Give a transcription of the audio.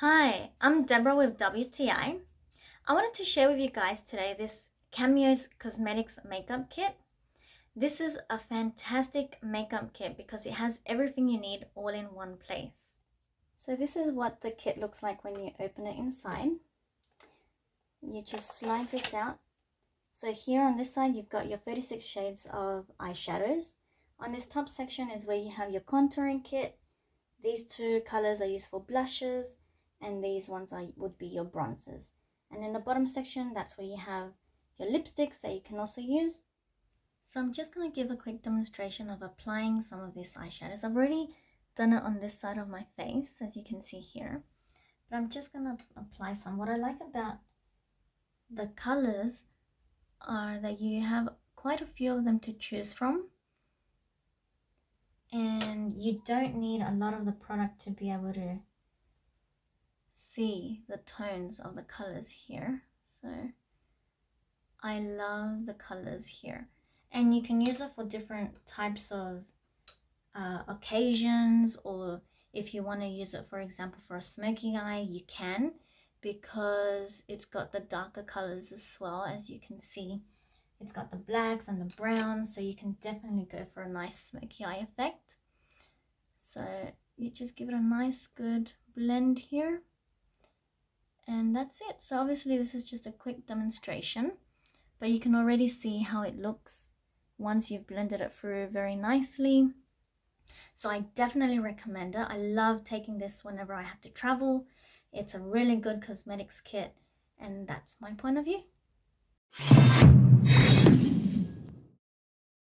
Hi, I'm Deborah with WTI. I wanted to share with you guys today this Cameo's Cosmetics Makeup Kit. This is a fantastic makeup kit because it has everything you need all in one place. So this is what the kit looks like when you open it inside. You just slide this out. So here on this side, you've got your 36 shades of eyeshadows. On this top section is where you have your contouring kit. These two colors are used for blushes, and these ones would be your bronzers. And in the bottom section, that's where you have your lipsticks that you can also use. So I'm just going to give a quick demonstration of applying some of these eyeshadows. I've already done it on this side of my face, as you can see here, but I'm just going to apply some. What I like about the colors are that you have quite a few of them to choose from, and you don't need a lot of the product to be able to see the tones of the colors here. So I love the colors here, and you can use it for different types of occasions, or if you want to use it, for example, for a smoky eye, you can, because it's got the darker colors as well. As you can see, it's got the blacks and the browns, so you can definitely go for a nice smoky eye effect. So you just give it a nice good blend here, and that's it. So obviously this is just a quick demonstration, but you can already see how it looks once you've blended it through very nicely. So I definitely recommend it. I love taking this whenever I have to travel. It's a really good cosmetics kit, and that's my point of view.